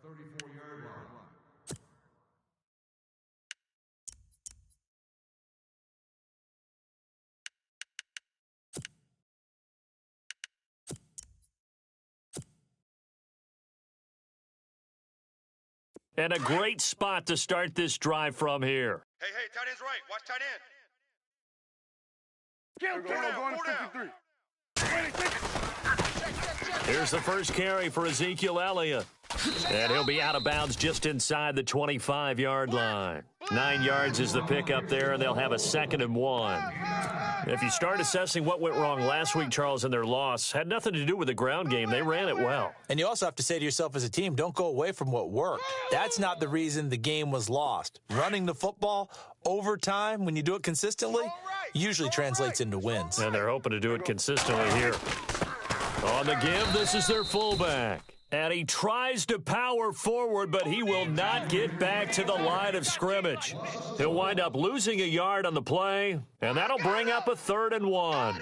34-yard line. And a great spot to start this drive from here. Hey, tight end's right. Watch tight end. Go to 53. Here's the first carry for Ezekiel Elliott. And he'll be out of bounds just inside the 25-yard line. 9 yards is the pickup there, and they'll have a 2nd and 1. If you start assessing what went wrong last week, Charles, in their loss, had nothing to do with the ground game. They ran it well. And you also have to say to yourself as a team, don't go away from what worked. That's not the reason the game was lost. Running the football over time, when you do it consistently, usually translates into wins. And they're hoping to do it consistently here. On the give, this is their fullback. And he tries to power forward, but he will not get back to the line of scrimmage. He'll wind up losing a yard on the play, and that'll bring up a 3rd and 1.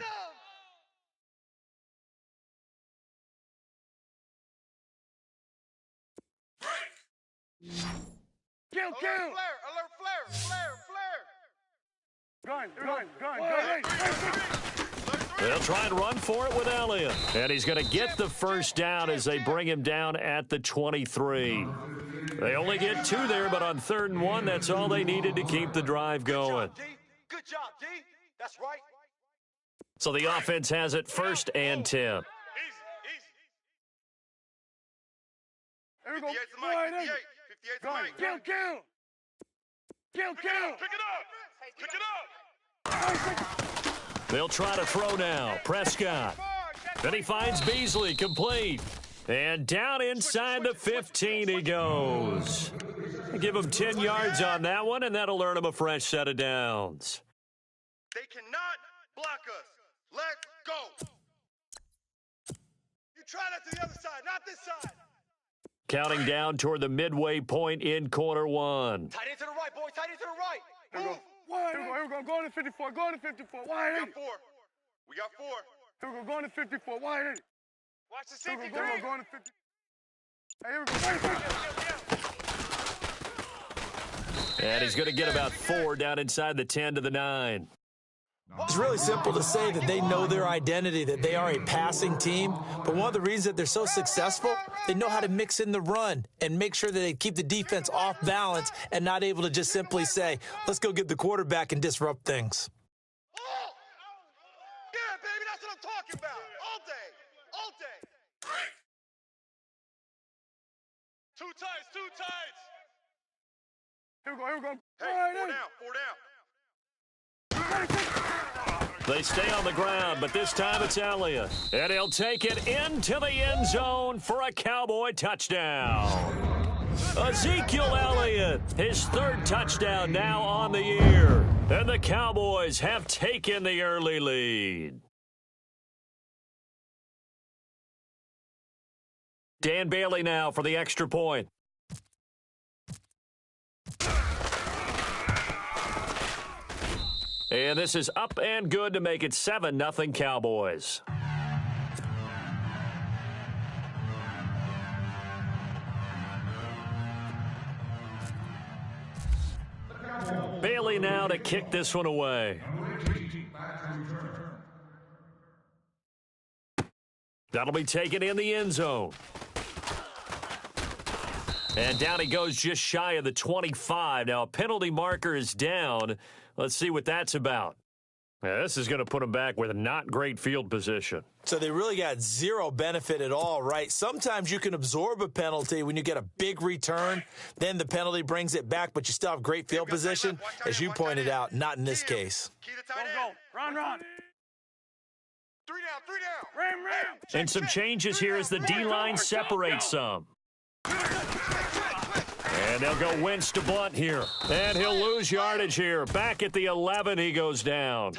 Kill. Flare. Gun. They'll try and run for it with Elliott. And he's going to get the first down as they bring him down at the 23. They only get 2 there, but on 3rd and 1, that's all they needed to keep the drive going. Good job, D. That's right. So the offense has it 1st and 10. Easy. There we go. 58's the mic. 58's the mic. Kill. Pick it up. They'll try to throw now. Prescott. Then he finds Beasley, complete. And down inside the 15 he goes. Give him 10 yards on that one, and that'll earn him a fresh set of downs. They cannot block us. Let's go. You try that to the other side, not this side. Counting down toward the midway point in quarter 1. Tight end to the right, boy. Tight end to the right. Here we go. Here we go. Go to 54. Wide. We got 4. Here we go. Going to 54. Wide. Watch the safety. Going to 50. Hey, here we go. And he's going to get about 4 down inside the 10 to the 9. It's really simple to say that they know their identity, that they are a passing team. But one of the reasons that they're so successful, they know how to mix in the run and make sure that they keep the defense off balance and not able to just simply say, let's go get the quarterback and disrupt things. Yeah, baby, that's what I'm talking about. All day. Two tights. Here we go. Hey, 4 down. They stay on the ground, but this time it's Elliott. And he'll take it into the end zone for a Cowboy touchdown. Ezekiel Elliott, his 3rd touchdown now on the year. And the Cowboys have taken the early lead. Dan Bailey now for the extra point. And this is up and good to make it 7-0 Cowboys. Bailey now to kick this one away. That'll be taken in the end zone. And down he goes just shy of the 25. Now a penalty marker is down. Let's see what that's about. Yeah, this is going to put them back with a not great field position. So they really got zero benefit at all, right? Sometimes you can absorb a penalty when you get a big return. Then the penalty brings it back, but you still have great field position. As you pointed out, not in this case. Go. Run. 3 down. Ram. And some changes here as the D-line separates some. And they'll go Wentz to Blunt here. And he'll lose yardage here. Back at the 11, he goes down.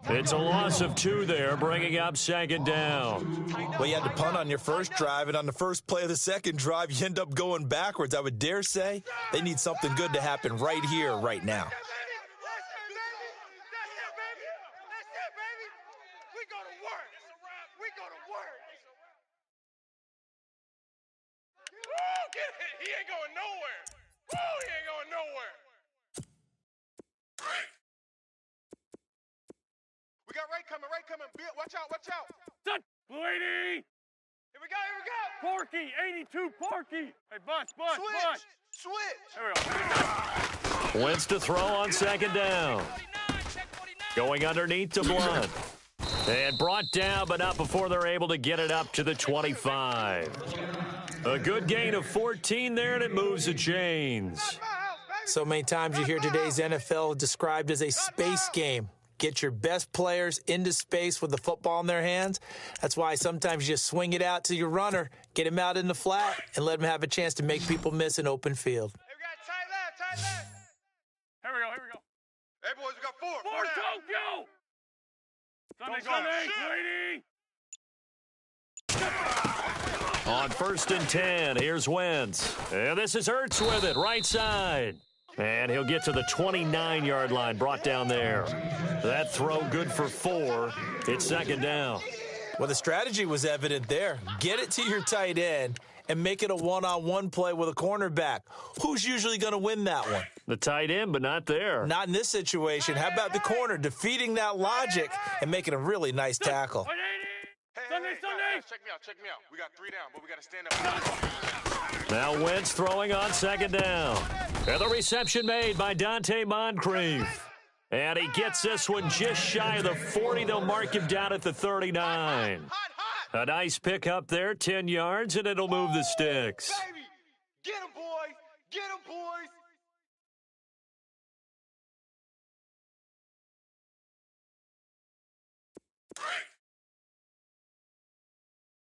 It's a loss of 2 there, bringing up 2nd down. Well, you had to punt on your first drive, and on the first play of the second drive, you end up going backwards. I would dare say they need something good to happen right here, right now. Get it. He ain't going nowhere. Woo, he ain't going nowhere. We got Ray coming. Bill, watch out. Touch, Blue 80. Here we go. Porky, 82, Porky. Hey, Bunch. Switch. There we go. Wentz to throw on second down. Going underneath to Blunt. And brought down, but not before they're able to get it up to the 25. A good gain of 14 there, and it moves the chains. So many times you hear today's NFL described as a space game. Get your best players into space with the football in their hands. That's why sometimes you just swing it out to your runner, get him out in the flat, and let him have a chance to make people miss an open field. Hey, we got tight left. Here we go. Hey, boys, we got four. Four, Tokyo. Sunday, Sweetie. On 1st and 10, here's Wentz. And this is Ertz with it, right side. And he'll get to the 29-yard line, brought down there. That throw good for 4. It's second down. Well, the strategy was evident there. Get it to your tight end and make it a one-on-one play with a cornerback. Who's usually going to win that one? The tight end, but not there. Not in this situation. How about the corner defeating that logic and making a really nice tackle? Sunday. Check me out. We got 3 down, but we got to stand up. Now Wentz throwing on second down. And the reception made by Dante Moncrief. And he gets this one just shy of the 40. They'll mark him down at the 39. A nice pickup there, 10 yards, and it'll move the sticks. Baby, get him, boys.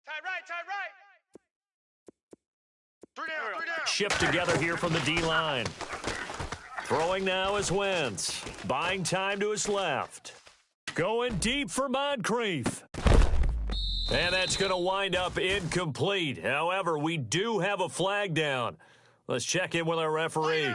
Tight right. 3 down. Shipped together here from the D-line. Throwing now is Wentz. Buying time to his left. Going deep for Moncrief. And that's going to wind up incomplete. However, we do have a flag down. Let's check in with our referee.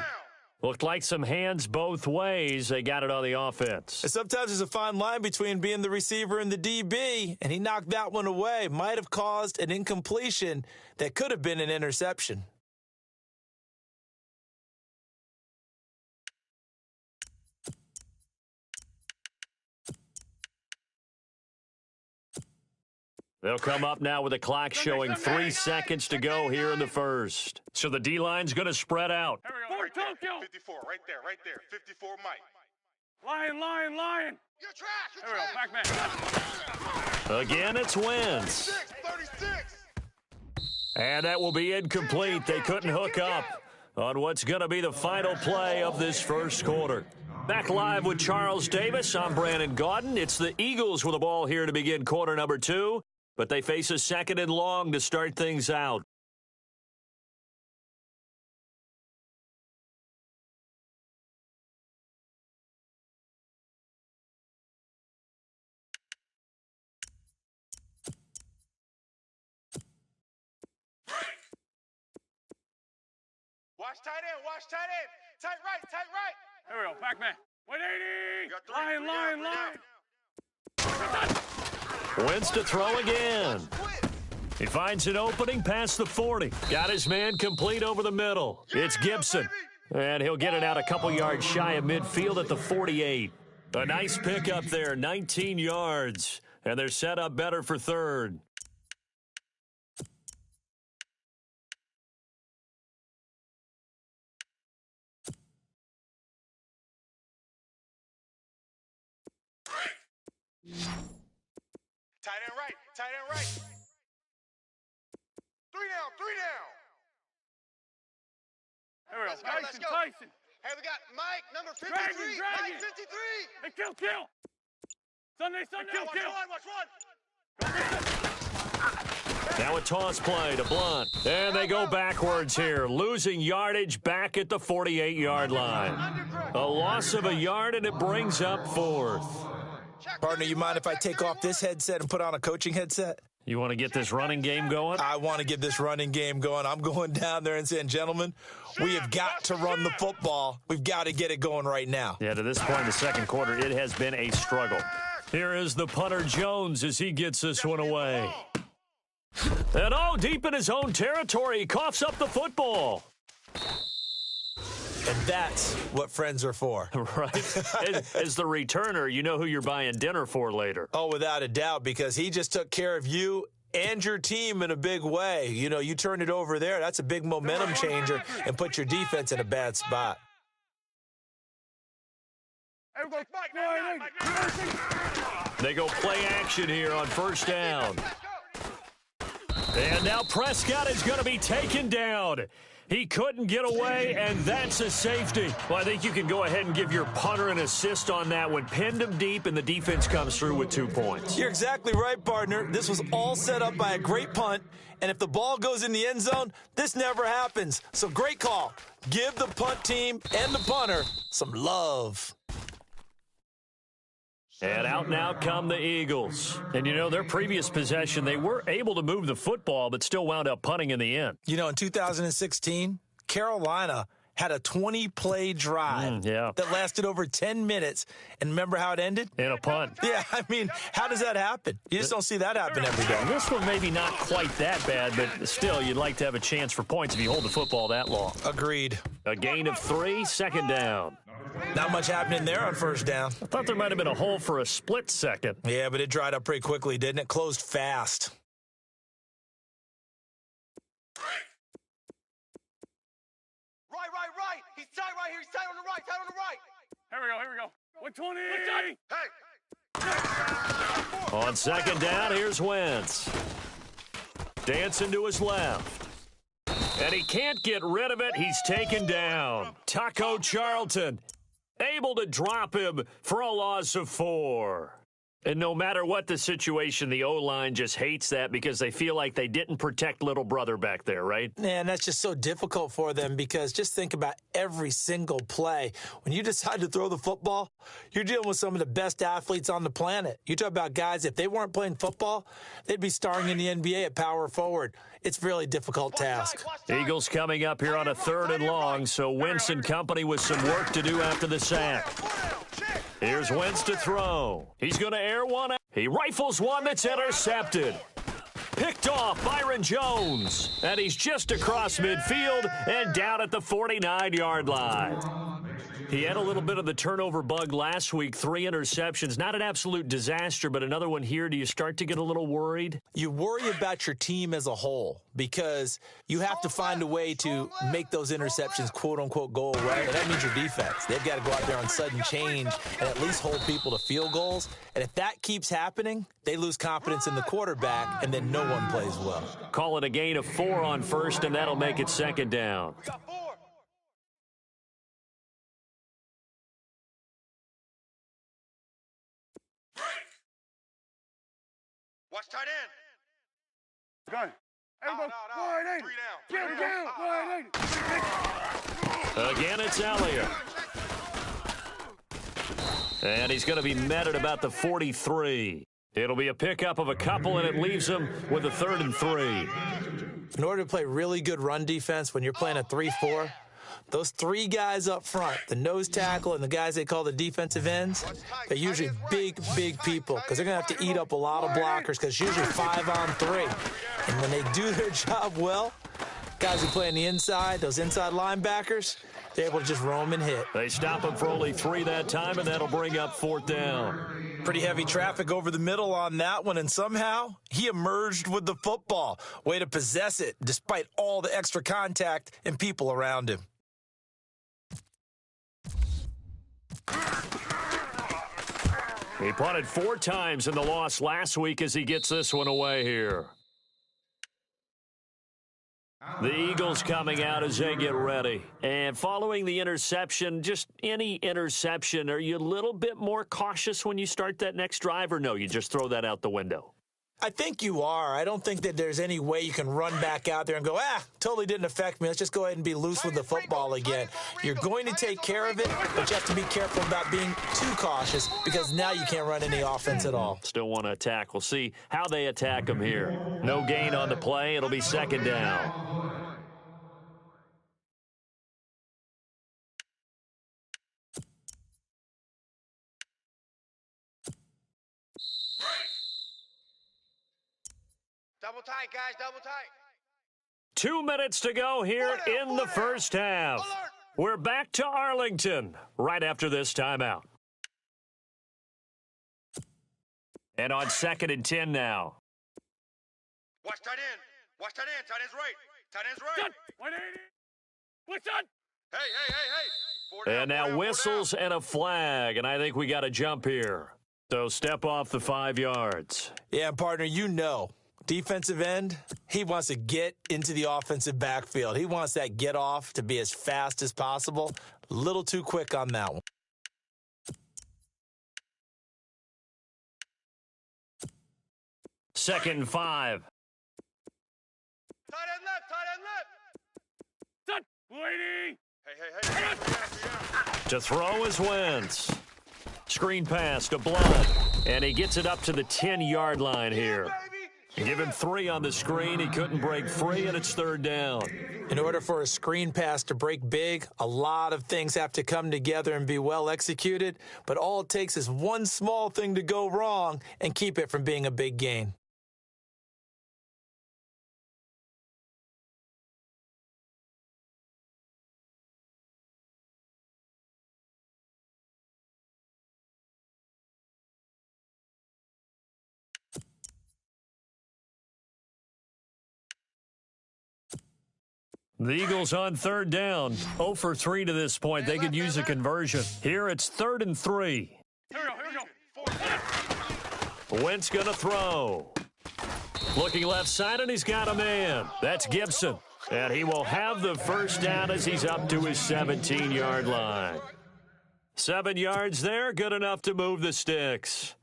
Looked like some hands both ways. They got it on the offense. And sometimes there's a fine line between being the receiver and the DB, and he knocked that one away. Might have caused an incompletion that could have been an interception. They'll come up now with the clock showing 3 seconds to go here in the first. So the D-line's going to spread out. Right there. Tokyo. 54, right there. 54, Mike. Lion. You're trash. There we go. Back man. Again, it's Wentz. 36. And that will be incomplete. They couldn't hook up on what's going to be the final play of this first quarter. Back live with Charles Davis. I'm Brandon Gaudin. It's the Eagles with the ball here to begin quarter number 2. But they face a 2nd and long to start things out. Watch tight end. Tight right. There we go. Back man. 180. Got 3 lion. Wentz to throw again. He finds an opening past the 40. Got his man complete over the middle. It's Gibson. And he'll get it out a couple yards shy of midfield at the 48. A nice pickup there, 19 yards. And they're set up better for third. Tight end right. 3 down. There we go. Let's go. Tyson. Hey, we got Mike, number 53. Dragon. Mike, 53. Hey, kill. Sunday. Watch one. Now a toss play to Blunt. And they go backwards here, losing yardage back at the 48-yard line. A loss of a yard, and it brings up 4th. Partner, you mind if I take off this headset and put on a coaching headset? You want to get this running game going? I want to get this running game going. I'm going down there and saying, gentlemen, we have got to run the football. We've got to get it going right now. Yeah, to this point in the second quarter, it has been a struggle. Here is the punter Jones as he gets this one away. And deep in his own territory, he coughs up the football. And that's what friends are for. Right. As the returner, you know who you're buying dinner for later. Oh, without a doubt, because he just took care of you and your team in a big way. You know, you turn it over there, that's a big momentum changer and put your defense in a bad spot. They go play action here on first down. And now Prescott is going to be taken down. He couldn't get away, and that's a safety. Well, I think you can go ahead and give your punter an assist on that one. Pinned him deep, and the defense comes through with 2 points. You're exactly right, partner. This was all set up by a great punt, and if the ball goes in the end zone, this never happens. So great call. Give the punt team and the punter some love. And out now come the Eagles. And, you know, their previous possession, they were able to move the football, but still wound up punting in the end. You know, in 2016, Carolina had a 20-play drive that lasted over 10 minutes. And remember how it ended? In a punt. Yeah, I mean, how does that happen? You just don't see that happen every day. This one maybe not quite that bad, but still, you'd like to have a chance for points if you hold the football that long. Agreed. A gain of 3, second down. Not much happening there on first down. I thought there might have been a hole for a split second. Yeah, but it dried up pretty quickly, didn't it? Closed fast. Right. He's tight right here. He's tight on the right. Here we go. 120. Hey. On second down, here's Wentz. Dancing to his left. And he can't get rid of it. He's taken down. Taco Charlton able to drop him for a loss of 4. And no matter what the situation, the O-line just hates that because they feel like they didn't protect little brother back there, right? Man, that's just so difficult for them because just think about every single play. When you decide to throw the football, you're dealing with some of the best athletes on the planet. You talk about guys, if they weren't playing football, they'd be starring in the NBA at power forward. It's a really difficult task. Eagles coming up here on a 3rd and long, so Wentz and company with some work to do after the sack. Here's Wentz to throw. He's going to air one out. He rifles one that's intercepted. Picked off Byron Jones. And he's just across midfield and down at the 49-yard line. He had a little bit of the turnover bug last week, 3 interceptions. Not an absolute disaster, but another one here. Do you start to get a little worried? You worry about your team as a whole because you have to find a way to make those interceptions, quote-unquote, go away. And that means your defense. They've got to go out there on sudden change and at least hold people to field goals. And if that keeps happening, they lose confidence in the quarterback, and then no one plays well. Call it a gain of 4 on first, and that'll make it second down. Watch tight end. Gun. Everybody, 3 down. Again, it's Elliott. And he's going to be met at about the 43. It'll be a pickup of a couple, and it leaves him with a 3rd and 3. In order to play really good run defense when you're playing a 3-4, those 3 guys up front, the nose tackle and the guys they call the defensive ends, they're usually big people because they're going to have to eat up a lot of blockers because it's usually 5 on 3. And when they do their job well, guys who play on the inside, those inside linebackers, they're able to just roam and hit. They stop him for only 3 that time, and that'll bring up 4th down. Pretty heavy traffic over the middle on that one, and somehow he emerged with the football. Way to possess it despite all the extra contact and people around him. He punted 4 times in the loss last week as he gets this one away here. The Eagles coming out as they get ready. And following the interception, just any interception, are you a little bit more cautious when you start that next drive, or no, you just throw that out the window? I think you are. I don't think that there's any way you can run back out there and go, totally didn't affect me. Let's just go ahead and be loose with the football again. You're going to take care of it, but you have to be careful about being too cautious because now you can't run any offense at all. Still want to attack. We'll see how they attack them here. No gain on the play. It'll be second down. Double tight, guys, double tight. 2 minutes to go here in the first half. We're back to Arlington right after this timeout. And on 2nd and 10 now. Watch tight end. Watch tight end. Tight end's right. Tight end's right. 180. What's up? Hey. And now whistles and a flag, and I think we got a jump here. So step off the 5 yards. Yeah, partner, you know, defensive end, he wants to get into the offensive backfield. He wants that get off to be as fast as possible. A little too quick on that one. Second and 5. Tight end left. Son, waiting. Hey. To throw is Wentz. Screen pass to Blood. And he gets it up to the 10-yard line here. Give him 3 on the screen. He couldn't break free, and it's 3rd down. In order for a screen pass to break big, a lot of things have to come together and be well executed. But all it takes is one small thing to go wrong and keep it from being a big gain. The Eagles on 3rd down. 0 for 3 to this point. They could use a conversion. Here it's 3rd and 3. Here we go. Wentz going to throw. Looking left side, and he's got a man. That's Gibson. And he will have the first down as he's up to his 17-yard line. 7 yards there, good enough to move the sticks.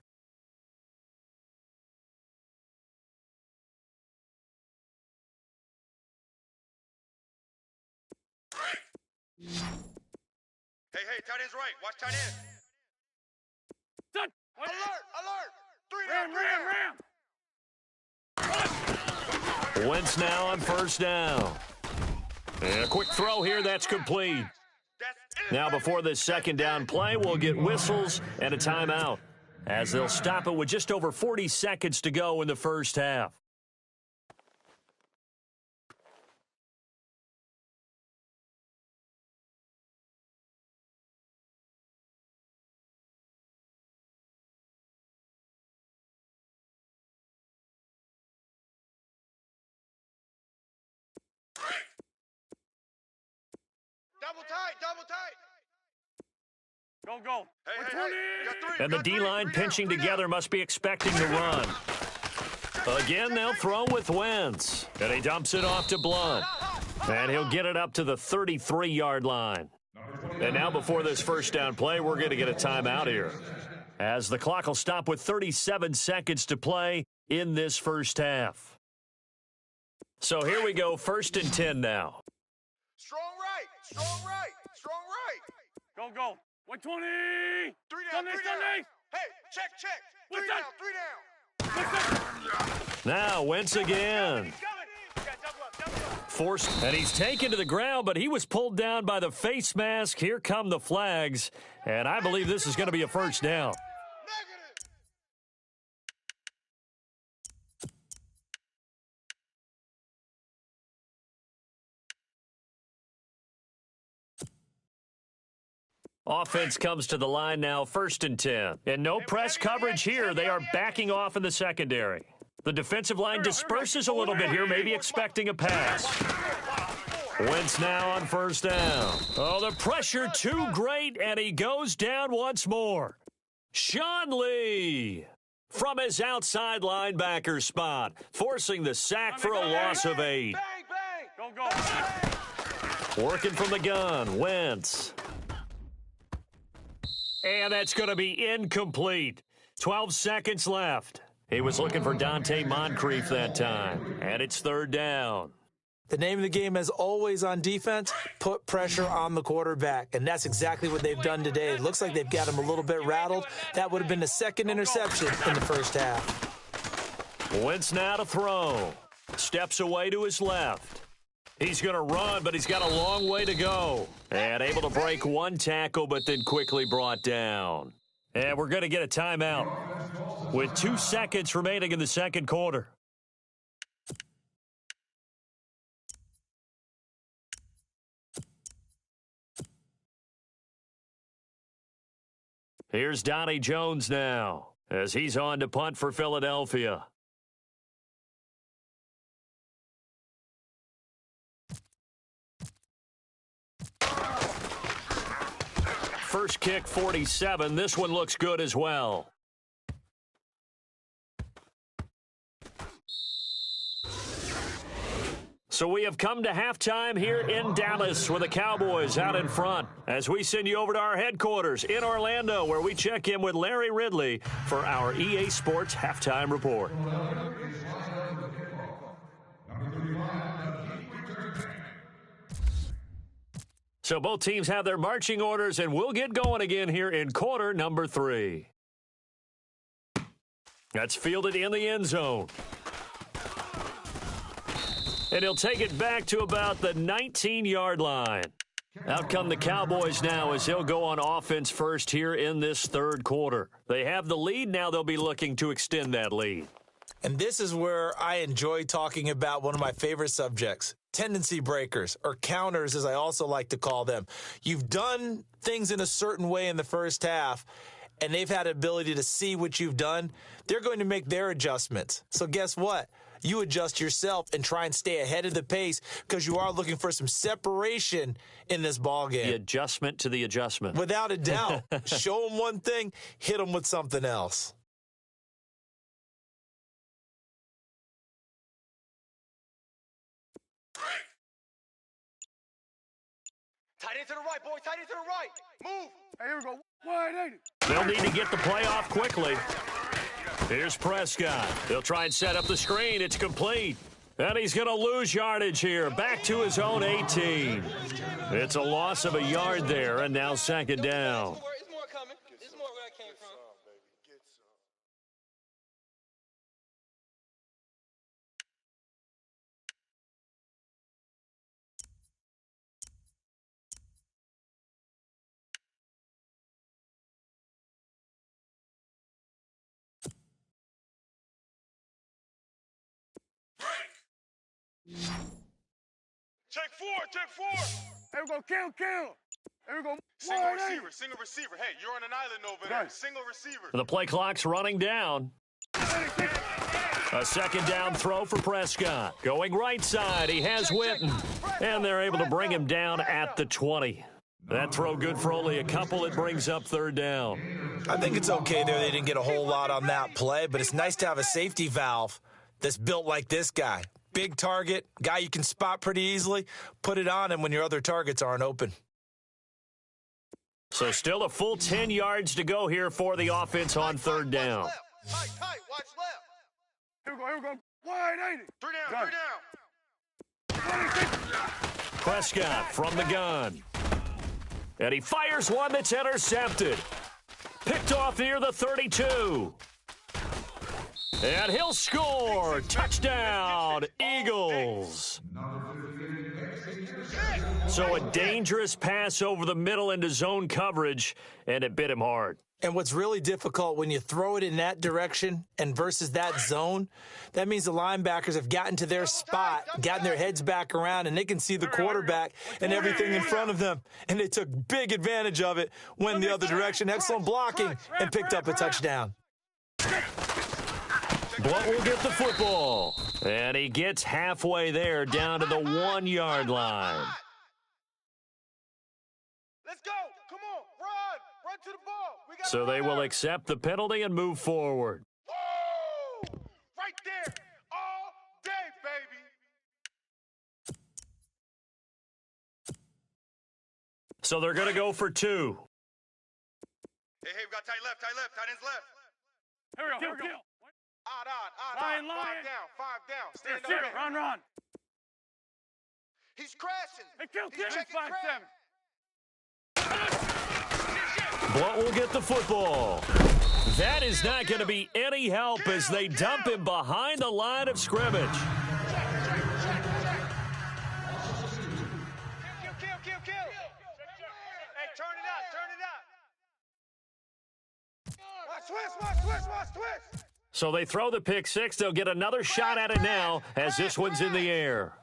Hey, tight end's right. Watch tight end. Son, Alert. 3 down. ram. Wentz now on 1st down. And a quick throw here, that's complete. Now before this 2nd down play, we'll get whistles and a timeout, as they'll stop it with just over 40 seconds to go in the first half. Double tight. Go. Hey. Got 3. And the D-line pinching together must be expecting the run. Again, they'll throw with Wentz. And he dumps it off to Blunt. And he'll get it up to the 33-yard line. And now before this first down play, we're going to get a timeout here, as the clock will stop with 37 seconds to play in this first half. So here we go, 1st and 10 now. Strong right. Go. 120. 3 down. Hey, check. 3 down. Now Wentz again. Forced, and he's taken to the ground, but he was pulled down by the face mask. Here come the flags, and I believe this is going to be a first down. Offense comes to the line now, 1st and 10. And no press coverage here. They are backing off in the secondary. The defensive line disperses a little bit here, maybe expecting a pass. Wentz now on 1st down. Oh, the pressure too great, and he goes down once more. Sean Lee from his outside linebacker spot, forcing the sack for a loss of 8. Go. Working from the gun, Wentz. And that's going to be incomplete. 12 seconds left. He was looking for Dante Moncrief that time. And it's 3rd down. The name of the game, as always on defense, put pressure on the quarterback. And that's exactly what they've done today. It looks like they've got him a little bit rattled. That would have been the 2nd interception in the first half. Wentz now to throw. Steps away to his left. He's going to run, but he's got a long way to go. And able to break one tackle, but then quickly brought down. And we're going to get a timeout with 2 seconds remaining in the second quarter. Here's Donnie Jones now as he's on to punt for Philadelphia. First kick, 47. This one looks good as well. So we have come to halftime here in Dallas with the Cowboys out in front as we send you over to our headquarters in Orlando where we check in with Larry Ridley for our EA Sports Halftime Report. So both teams have their marching orders, and we'll get going again here in quarter number 3. That's fielded in the end zone. And he'll take it back to about the 19-yard line. Out come the Cowboys now as they'll go on offense first here in this third quarter. They have the lead. Now they'll be looking to extend that lead. And this is where I enjoy talking about one of my favorite subjects, tendency breakers, or counters as I also like to call them. You've done things in a certain way in the first half, and they've had ability to see what you've done. They're going to make their adjustments. So guess what? You adjust yourself and try and stay ahead of the pace because you are looking for some separation in this ball game. The adjustment to the adjustment. Without a doubt. Show them one thing, hit them with something else. Tight end to the right, boys. Tight end to the right. Move. Hey, here we go. Wide 80. They'll need to get the play off quickly. Here's Prescott. They'll try and set up the screen. It's complete. And he's going to lose yardage here. Back to his own 18. It's a loss of a yard there, and now second down. It's more coming. It's more where I came from. Check four. Here we go. Kill. Here we go. Single receiver. Hey, you're on an island over there. Right. Single receiver. The play clock's running down. A second down throw for Prescott. Going right side, he has Witten. And they're able to bring him down at the 20. That throw good for only a couple. It brings up third down. I think it's okay there. They didn't get a whole lot on that play, but it's nice to have a safety valve that's built like this guy. Big target, guy you can spot pretty easily. Put it on him when your other targets aren't open. So still a full 10 yards to go here for the offense on third down. Tight. Watch left. Here we go. Wide 80. Three down. 26. Prescott from the gun. And he fires one that's intercepted. Picked off near the 32. And he'll score. Touchdown, Eagles. So a dangerous pass over the middle into zone coverage, and it bit him hard. And what's really difficult when you throw it in that direction and versus that zone, that means the linebackers have gotten to their spot, gotten their heads back around, and they can see the quarterback and everything in front of them. And they took big advantage of it, went the other direction. Excellent blocking, and picked up a touchdown. Blunt will get the football. And he gets halfway there down to the 1 yard line. Let's go. Come on. Run to the ball. We got So they will accept the penalty and move forward. Woo! Right there. All day, baby. So they're going to go for 2. Hey, we got tight ends left. Here we go. Odd. Lion. 5 down. Stand Receiver. up. Run. He's crashing. Hey, kill. He's checking 5-7. Blunt will get the football. That is not going to be any help as they dump him behind the line of scrimmage. Kill. Hey, turn it up. Watch twist. So they throw the pick six. They'll get another shot at it now as this one's in the air.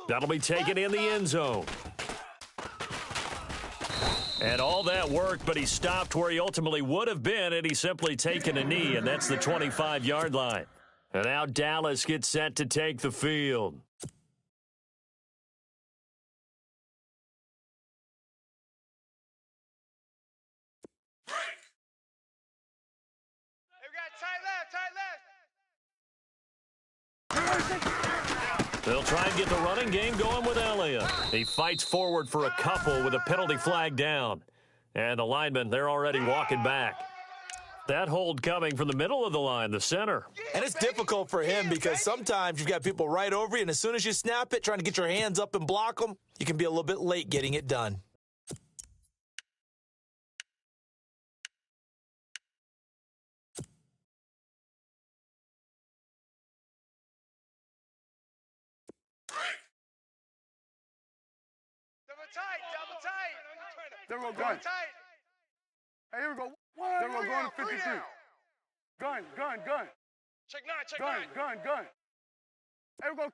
That'll be taken in the end zone. And all that worked, but he stopped where he ultimately would have been had he simply taken a knee, and that's the 25-yard line. And now Dallas gets set to take the field. They'll try and get the running game going with Elliott. He fights forward for a couple with a penalty flag down. And the linemen, they're already walking back. That hold coming from the middle of the line, the center. And it's difficult for him because sometimes you've got people right over you, and as soon as you snap it, trying to get your hands up and block them, you can be a little bit late getting it done. Double tight. There we go, gun. Hey, here we go. There we go, going to 52. Gun. Check nine. Gun. Here we go.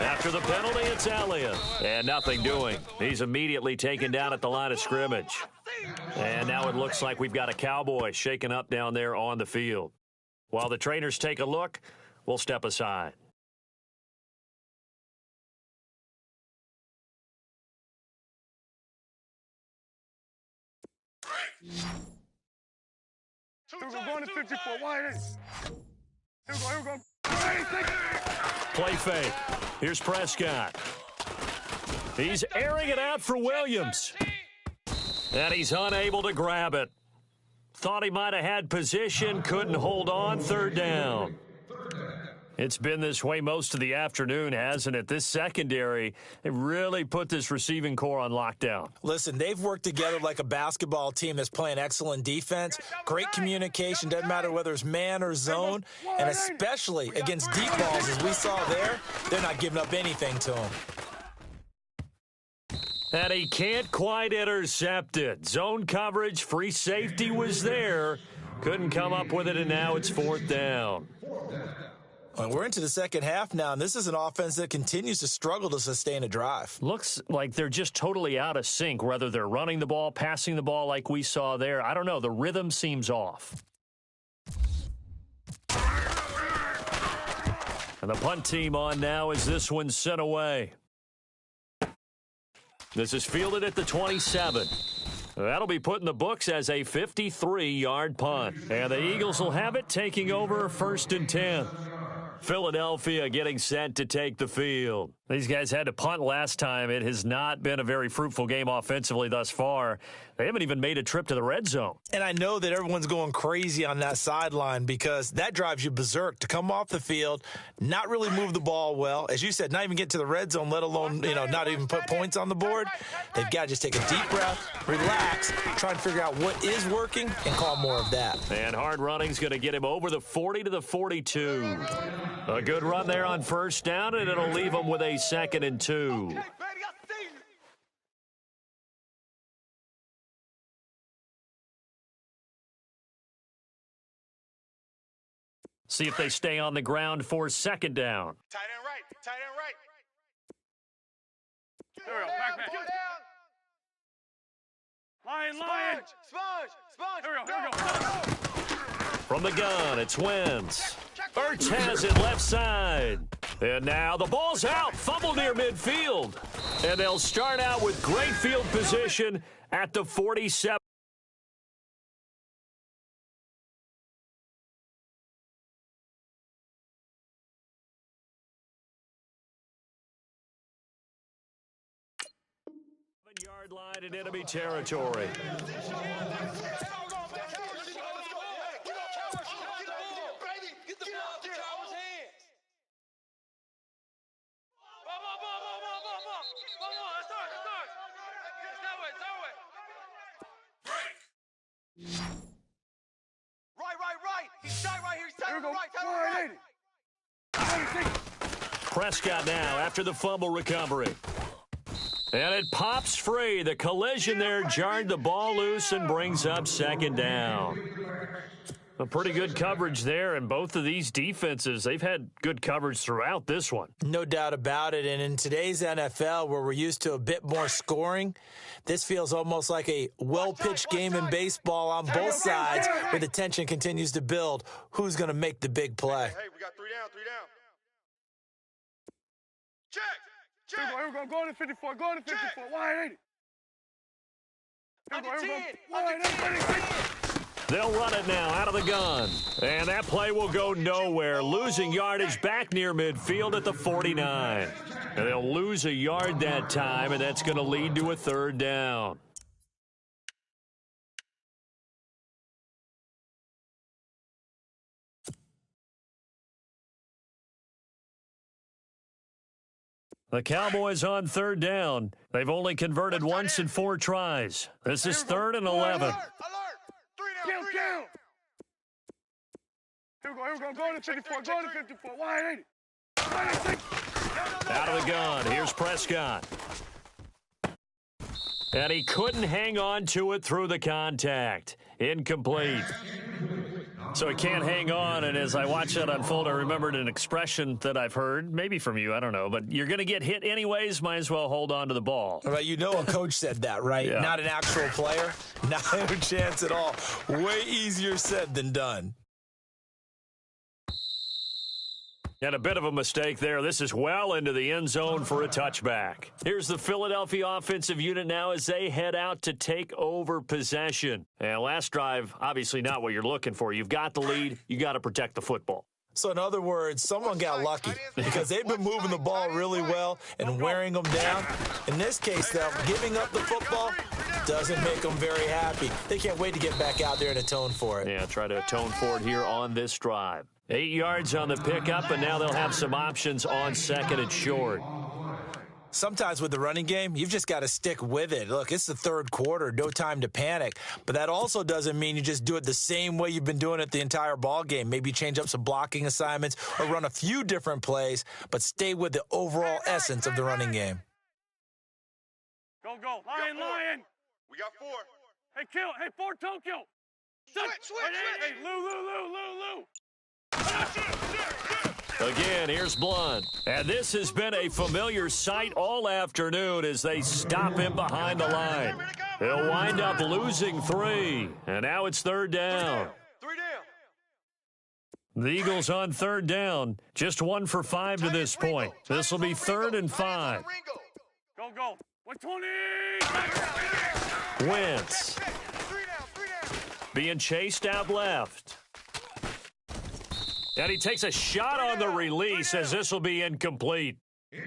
After the penalty, it's Elliott. And nothing doing. He's immediately taken down at the line of scrimmage. And now it looks like we've got a Cowboy shaken up down there on the field. While the trainers take a look, we'll step aside. Here we go, going to 54. Wide in. Here we go. Play fake. Here's Prescott. He's airing it out for Williams. And he's unable to grab it. Thought he might have had position, couldn't hold on, third down. It's been this way most of the afternoon, hasn't it? This secondary, they really put this receiving core on lockdown. Listen, they've worked together like a basketball team that's playing excellent defense, great communication, doesn't matter whether it's man or zone, and especially against deep balls, as we saw there, they're not giving up anything to them. And he can't quite intercept it. Zone coverage, free safety was there. Couldn't come up with it, and now it's fourth down. Well, we're into the second half now, and this is an offense that continues to struggle to sustain a drive. Looks like they're just totally out of sync, whether they're running the ball, passing the ball like we saw there. I don't know. The rhythm seems off. And the punt team on now as this one's sent away. This is fielded at the 27. That'll be put in the books as a 53-yard punt. And the Eagles will have it, taking over first and 10. Philadelphia getting set to take the field. These guys had to punt last time. It has not been a very fruitful game offensively thus far. They haven't even made a trip to the red zone. And I know that everyone's going crazy on that sideline because that drives you berserk to come off the field, not really move the ball well. As you said, not even get to the red zone, let alone, not even put points on the board. They've got to just take a deep breath, relax, try and figure out what is working and call more of that. And hard running's going to get him over the 40 to the 42. A good run there on first down, and it'll leave him with a 2nd and 2. See if they stay on the ground for second down. Tight end right. There we go, back. Lion. Sponge. Here we go. From the gun, it's Wentz. Ertz has it left side. And now the ball's out. Fumble near midfield. And they'll start out with great field position at the 47. Yard line in enemy territory. Right. He's tight right here. He's tight right. Prescott now after the fumble recovery. And it pops free. The collision there jarred the ball loose and brings up second down. A pretty good coverage there, and both of these defenses, they've had good coverage throughout this one. No doubt about it, and in today's NFL, where we're used to a bit more scoring, this feels almost like a well-pitched game in baseball on both sides, where the tension continues to build. Who's going to make the big play? Hey, we got 3 down, 3 down. Check! Here we go. Go to 54. Go to 54. Why ain't it? Under 10. Why ain't it? They'll run it now out of the gun. And that play will go nowhere, losing yardage back near midfield at the 49. And they'll lose a yard that time, and that's going to lead to a 3rd down. The Cowboys on 3rd down. They've only converted once in 4 tries. This is 3rd and 11. Alert! 3 down, 3 down. Here we go. Go to 54. Go to 54. Why ain't it? Out of the gun. Here's Prescott. And he couldn't hang on to it through the contact. Incomplete. So he can't hang on, and as I watch that unfold, I remembered an expression that I've heard, maybe from you, I don't know, but you're going to get hit anyways, might as well hold on to the ball. Well, you know a coach said that, right? Yeah. Not an actual player. Not a chance at all. Way easier said than done. And a bit of a mistake there. This is well into the end zone for a touchback. Here's the Philadelphia offensive unit now as they head out to take over possession. And last drive, obviously not what you're looking for. You've got the lead. You got to protect the football. So in other words, someone got lucky because they've been moving the ball really well and wearing them down. In this case, though, giving up the football doesn't make them very happy. They can't wait to get back out there and atone for it. Yeah, try to atone for it here on this drive. 8 yards on the pickup, and now they'll have some options on 2nd and short. Sometimes with the running game, you've just got to stick with it. Look, it's the 3rd quarter, no time to panic. But that also doesn't mean you just do it the same way you've been doing it the entire ball game. Maybe change up some blocking assignments or run a few different plays, but stay with the overall essence of the running game. Go. Lion. We got 4. Hey, kill. Hey, 4 Tokyo. Switch. Hey, Lou. Again, here's Blunt. And this has been a familiar sight all afternoon as they stop him behind the line. He'll wind up losing 3. And now it's 3rd down. 3 down. The Eagles on 3rd down. Just 1 for 5 to this point. This will be 3rd and 5. Go. 120. Wentz 3 down. being chased out left. And he takes a shot on the release as this will be incomplete.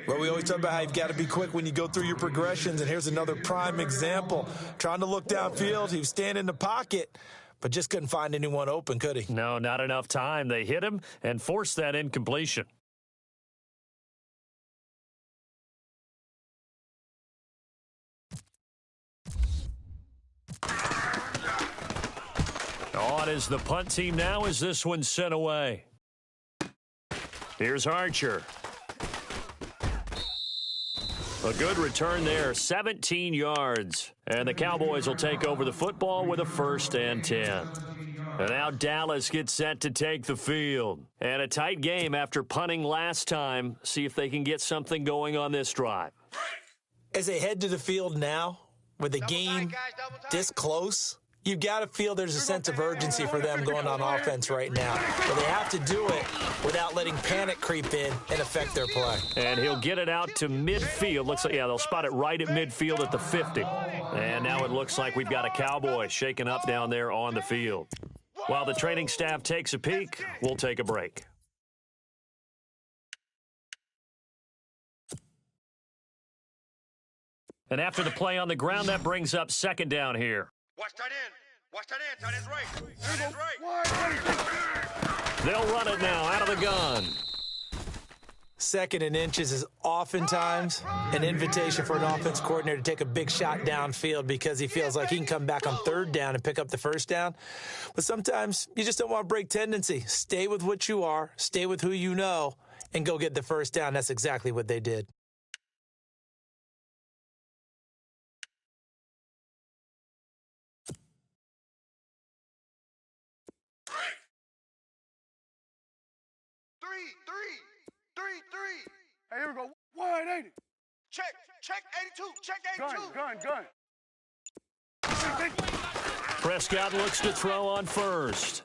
Well, we always talk about how you've got to be quick when you go through your progressions, and here's another prime example. Trying to look downfield, he was standing in the pocket, but just couldn't find anyone open, could he? No, not enough time. They hit him and forced that incompletion. On is the punt team now as this one's sent away. Here's Archer. A good return there, 17 yards. And the Cowboys will take over the football with a 1st and 10. And now Dallas gets set to take the field. And a tight game after punting last time. See if they can get something going on this drive. As they head to the field now, with the game this close, you've got to feel there's a sense of urgency for them going on offense right now. But they have to do it without letting panic creep in and affect their play. And he'll get it out to midfield. Looks like, yeah, they'll spot it right at midfield at the 50. And now it looks like we've got a Cowboy shaking up down there on the field. While the training staff takes a peek, we'll take a break. And after the play on the ground, that brings up 2nd down here. Watch tight end. Tight end's right. Tight end's right. They'll run it now out of the gun. 2nd and inches is oftentimes an invitation for an offense coordinator to take a big shot downfield because he feels like he can come back on 3rd down and pick up the 1st down. But sometimes you just don't want to break tendency. Stay with what you are, stay with who you know, and go get the 1st down. That's exactly what they did. Hey, here we go. 180. Check 82. Check 82. Gun. Prescott looks to throw on first.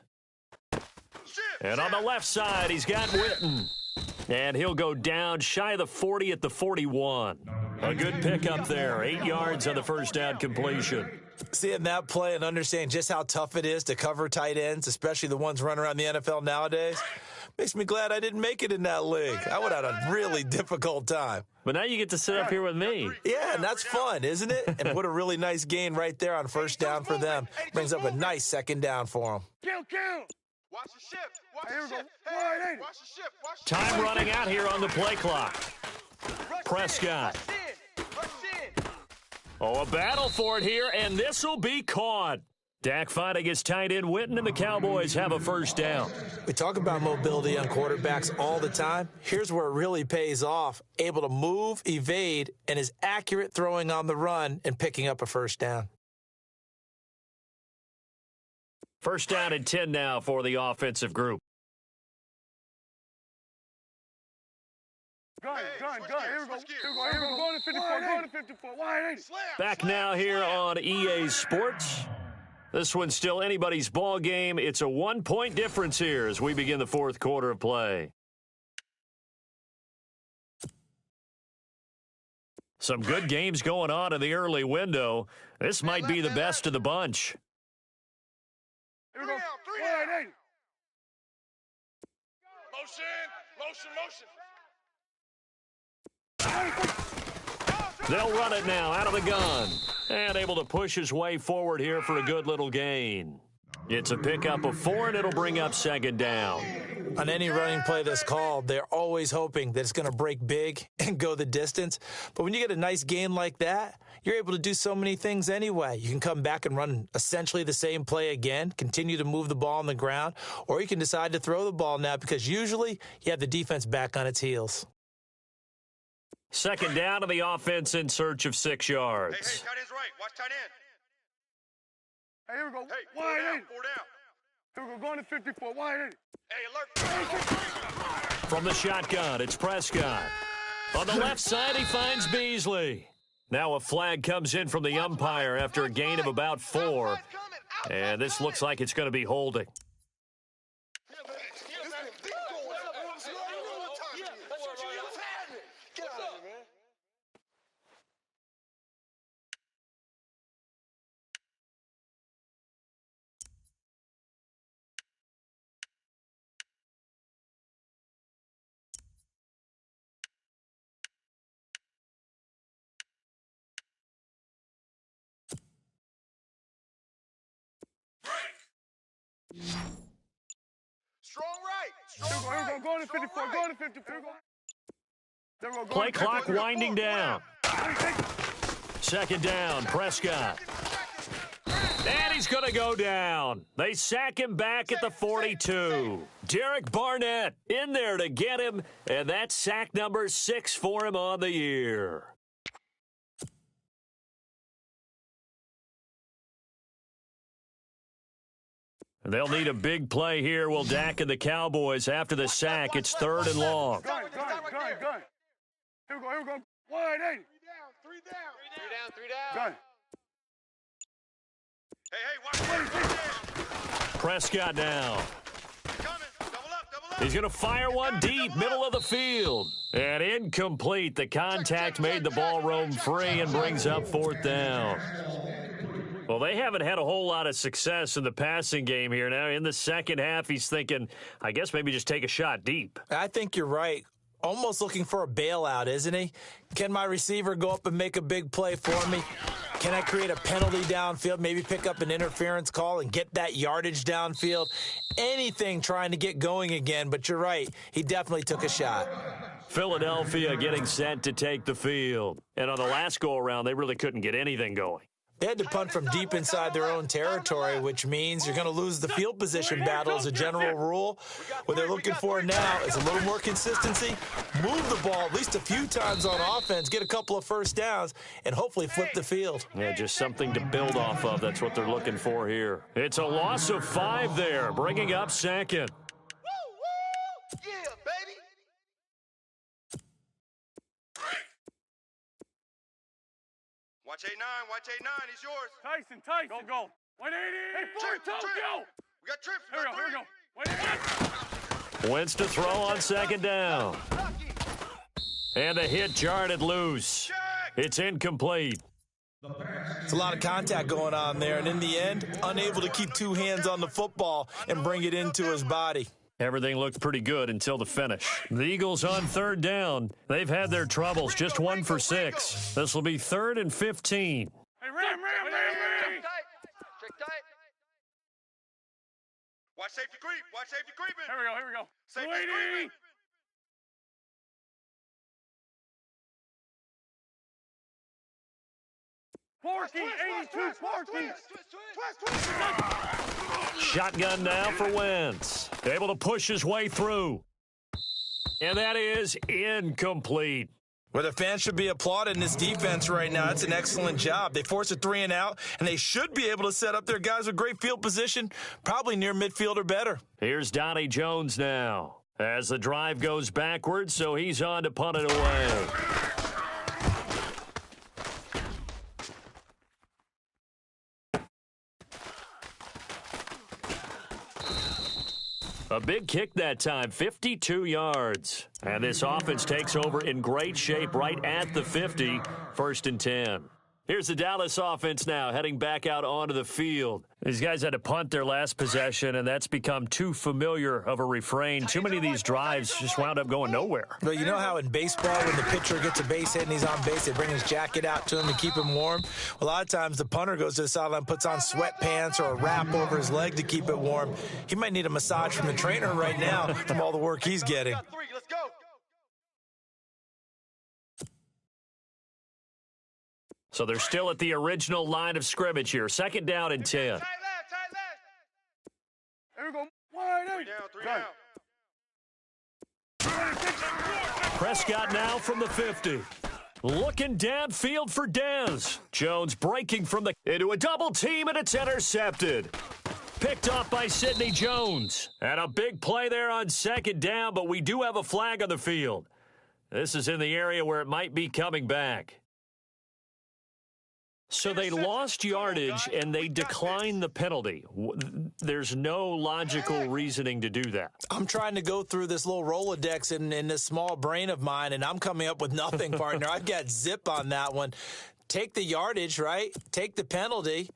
And on the left side, he's got Witten. And he'll go down shy of the 40 at the 41. A good pickup there. 8 yards on the first down completion. Seeing that play and understanding just how tough it is to cover tight ends, especially the ones running around the NFL nowadays, makes me glad I didn't make it in that league. I would have had a really difficult time. But now you get to sit up here with me. Yeah, and that's fun, isn't it? And what a really nice gain right there on first down for them. Brings up a nice second down for them. Kill. Watch the shift. Watch Here the we go. shift. 180. Watch the shift. Watch the Time running out here on the play clock. Prescott. Rush in. Oh, a battle for it here, and this will be caught. Dak fighting his tight end Witten, and the Cowboys have a first down. We talk about mobility on quarterbacks all the time. Here's where it really pays off. Able to move, evade, and is accurate throwing on the run and picking up a first down. First down and 10 now for the offensive group. Gun. Here we go. Going to 54. 180. Back now here on EA Sports. This one's still anybody's ball game. It's a 1-point difference here as we begin the fourth quarter of play. Some good games going on in the early window. This might be the best of the bunch. Here we go. 180. motion. They'll run it now out of the gun. And able to push his way forward here for a good little gain. It's a pickup of 4, and it'll bring up second down. On any running play that's called, they're always hoping that it's going to break big and go the distance. But when you get a nice gain like that, you're able to do so many things anyway. You can come back and run essentially the same play again, continue to move the ball on the ground, or you can decide to throw the ball now because usually you have the defense back on its heels. Second down to the offense in search of 6 yards. Hey, tight end's right. Watch tight end. Hey, here we go. Hey, 4 180. down. Here we go. Going to 54. 180. Hey, alert. From the shotgun, it's Prescott. On the left side, he finds Beasley. Now a flag comes in from the umpire after a gain of about 4. And this looks like it's going to be holding. Strong right. Here we go. Going to 54. Going to 54. There we go. Play clock winding down. Second down, Prescott. And he's going to go down. They sack him back at the 42. Derek Barnett in there to get him, and that's sack number 6 for him on the year. They'll need a big play here. Will Dak and the Cowboys after the sack? It's 3rd and long. Gun. Here we go. 180. 3 down. 3 down. Gun. Hey, watch the Prescott now. Coming. Double up. He's going to fire one deep, middle of the field. And incomplete. The contact made the ball roam free and brings up 4th down. Well, they haven't had a whole lot of success in the passing game here. Now, in the second half, he's thinking, I guess maybe just take a shot deep. I think you're right. Almost looking for a bailout, isn't he? Can my receiver go up and make a big play for me? Can I create a penalty downfield, maybe pick up an interference call and get that yardage downfield? Anything trying to get going again, but you're right. He definitely took a shot. Philadelphia getting set to take the field. And on the last go-around, they really couldn't get anything going. They had to punt from deep inside their own territory, which means you're going to lose the field position battle as a general rule. What they're looking for now is a little more consistency, move the ball at least a few times on offense, get a couple of first downs, and hopefully flip the field. Yeah, just something to build off of. That's what they're looking for here. It's a loss of 5 there, bringing up second. Yeah, baby. Watch 8-9, watch 8-9, he's yours. Tyson. Go. 180. Hey, Trip, Tokyo. We got trips, Here we go. 180. Wentz to throw on second down. And the hit jarred it loose. It's incomplete. It's a lot of contact going on there, and in the end, unable to keep two hands on the football and bring it into his body. Everything looked pretty good until the finish. The Eagles on third down. They've had their troubles, just 1 for 6. This will be 3rd and 15. Hey, Ram. Check tight. Watch safety creeping. Here we go. Safety 280. creeping. Porky, 82, Porky. Shotgun now for Wentz. Able to push his way through. And that is incomplete. Well, the fans should be applauding this defense right now. It's an excellent job. They force a 3 and out, and they should be able to set up their guys with great field position, probably near midfield or better. Here's Donnie Jones now as the drive goes backwards, so he's on to punt it away. A big kick that time, 52 yards. And this offense takes over in great shape right at the 50, 1st and 10. Here's the Dallas offense now heading back out onto the field. These guys had to punt their last possession, and that's become too familiar of a refrain. Too many of these drives just wound up going nowhere. Well, you know how in baseball, when the pitcher gets a base hit and he's on base, they bring his jacket out to him to keep him warm? Well, a lot of times the punter goes to the sideline, puts on sweatpants or a wrap over his leg to keep it warm. He might need a massage from the trainer right now from all the work he's getting. Let's go. So they're still at the original line of scrimmage here. 2nd down and 10. Tight left. Here we go. 180. 3 down. Prescott now from the 50. Looking downfield for Dez. Jones breaking from the into a double team, and it's intercepted. Picked off by Sidney Jones. And a big play there on 2nd down, but we do have a flag on the field. This is in the area where it might be coming back. So they lost yardage, and they declined the penalty. There's no logical reasoning to do that. I'm trying to go through this little Rolodex in this small brain of mine, and I'm coming up with nothing, partner. I've got zip on that one. Take the yardage, right? Take the penalty.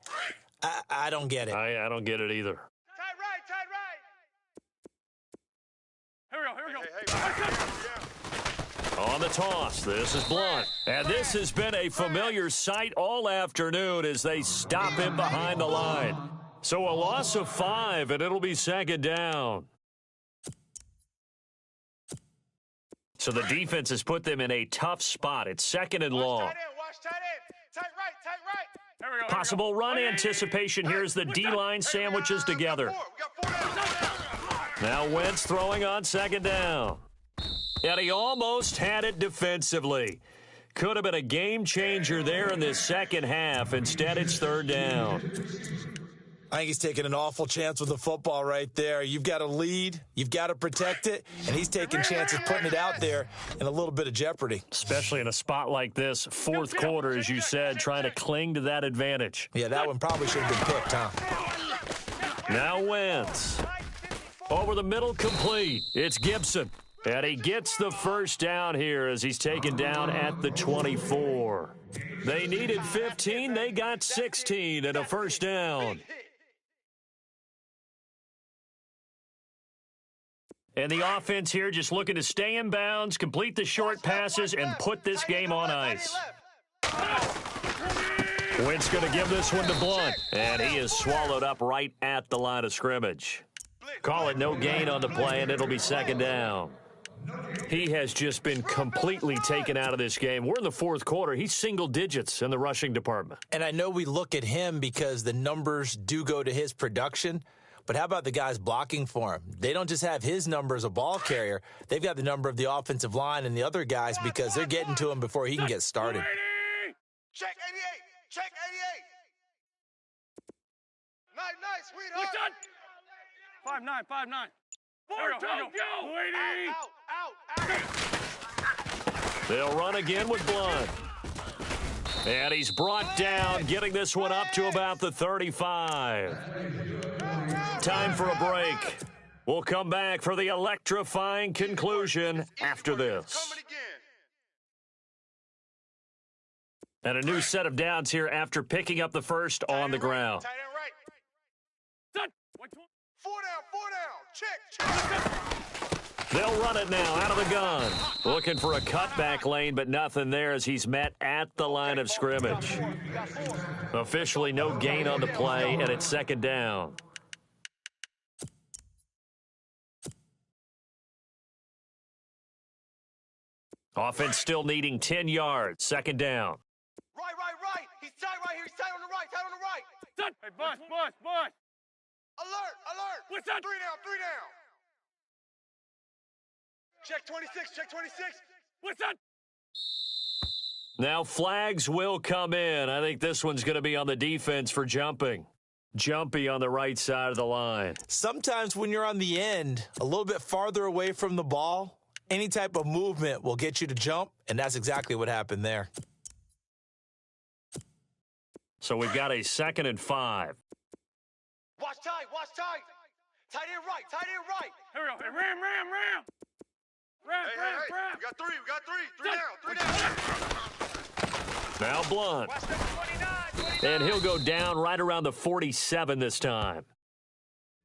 I don't get it. I don't get it either. Tight right. Here we go. On the toss, this is Blunt. And this has been a familiar sight all afternoon as they stop him behind the line. So a loss of 5, and it'll be 2nd down. So the defense has put them in a tough spot. It's 2nd and long. Watch tight end. Tight right. Here we go. Possible run anticipation. Here's the D-line sandwiches together. We got 4 down. Now Wentz throwing on 2nd down. And he almost had it defensively. Could have been a game changer there in this second half. Instead, it's 3rd down. I think he's taking an awful chance with the football right there. You've got to lead, you've got to protect it, and he's taking chances putting it out there in a little bit of jeopardy. Especially in a spot like this, 4th quarter, as you said, trying to cling to that advantage. Yeah, that one probably should have been picked, huh? Now Wentz. Over the middle, complete. It's Gibson. And he gets the 1st down here as he's taken down at the 24. They needed 15. They got 16 and a 1st down. And the offense here just looking to stay in bounds, complete the short passes, and put this game on ice. Wentz going to give this one to Blunt. And he is swallowed up right at the line of scrimmage. Call it no gain on the play, and it'll be 2nd down. He has just been completely taken out of this game. We're in the 4th quarter. He's single digits in the rushing department. And I know we look at him because the numbers do go to his production, but how about the guys blocking for him? They don't just have his number as a ball carrier. They've got the number of the offensive line and the other guys because they're getting to him before he can get started. Check 88. Nice, sweetheart. 5'9". Here we go. Out. They'll run again with Blunt. And he's brought down, getting this one up to about the 35. Time for a break. We'll come back for the electrifying conclusion after this. And a new set of downs here after picking up the first on the ground. Tight end right. 4 down. Check. They'll run it now out of the gun. Looking for a cutback lane, but nothing there as he's met at the line of scrimmage. Officially no gain on the play, and it's second down. Offense still needing 10 yards. Second down. Right. He's tight right here. He's tight on the right. Hey, bus. Alert. What's that? 3 down. Check 26. What's that? Now flags will come in. I think this one's going to be on the defense for jumping. Jumpy on the right side of the line. Sometimes when you're on the end, a little bit farther away from the ball, any type of movement will get you to jump, and that's exactly what happened there. So we've got a 2nd and 5. Watch tight. Tight end right. Here we go. Hey, ram. Hey. We got three. 3 down. Now Blunt. And he'll go down right around the 47 this time.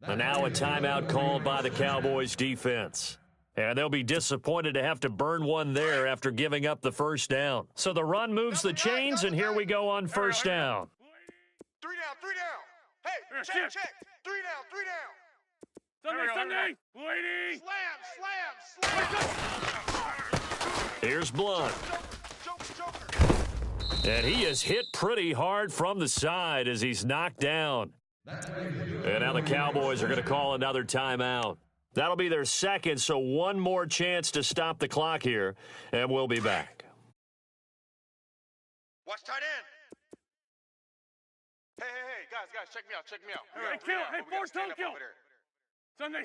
And now a timeout called by the Cowboys defense. And they'll be disappointed to have to burn one there after giving up the first down. So the run moves the chains, and here we go on first down. 3 down. Hey, check. 3 down. Sunday. Lady. Slam. Here's Blunt. And he is hit pretty hard from the side as he's knocked down. And now the Cowboys are going to call another timeout. That'll be their second, so one more chance to stop the clock here, and we'll be back. Watch tight end. Hey, guys, check me out. Hey, kill. Hey, force toe kill. Sunday.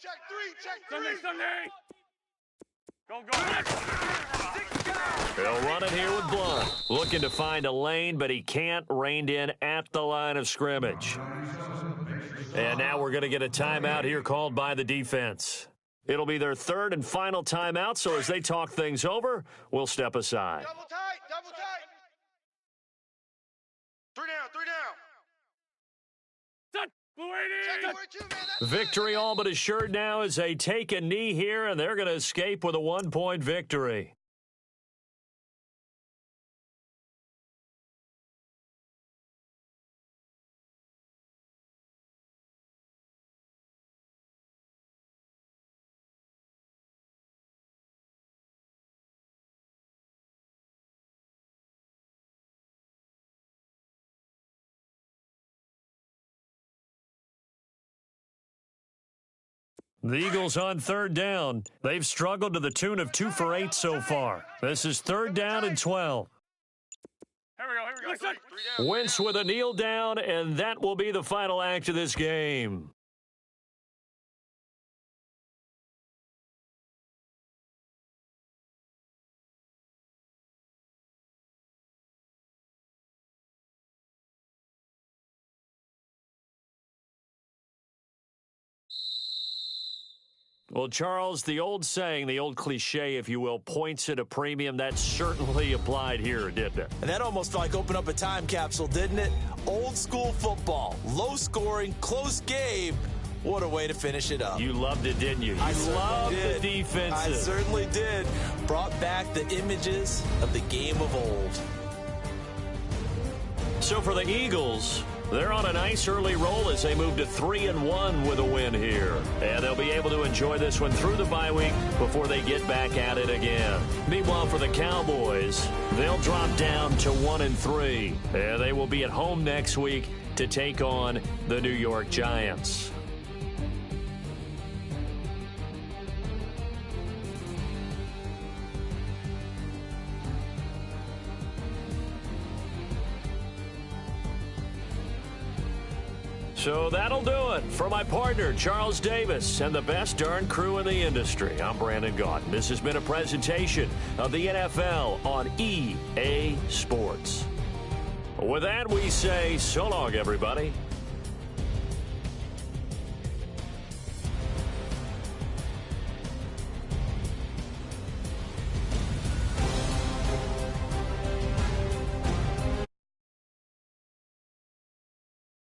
Check 3. Sunday. Go. They'll run it here with Blunt. Looking to find a lane, but he can't. Reined in at the line of scrimmage. And now we're going to get a timeout here called by the defense. It'll be their 3rd and final timeout, so as they talk things over, we'll step aside. Double tight. 3 down. Victory all but assured now as they take a knee here, and they're going to escape with a 1-point victory. The Eagles on 3rd down. They've struggled to the tune of 2 for 8 so far. This is 3rd down and 12. Here we go. Wentz with a kneel down, and that will be the final act of this game. Well, Charles, the old saying, the old cliche, if you will, points at a premium, that certainly applied here, didn't it? And that almost felt like opened up a time capsule, didn't it? Old school football, low scoring, close game. What a way to finish it up. You loved it, didn't you? You loved the defenses. I certainly did. Brought back the images of the game of old. So for the Eagles, they're on a nice early roll as they move to 3-1 with a win here. And they'll be able to enjoy this one through the bye week before they get back at it again. Meanwhile, for the Cowboys, they'll drop down to 1-3. And they will be at home next week to take on the New York Giants. So that'll do it. For my partner, Charles Davis, and the best darn crew in the industry, I'm Brandon Gaudin. This has been a presentation of the NFL on EA Sports. With that, we say so long, everybody.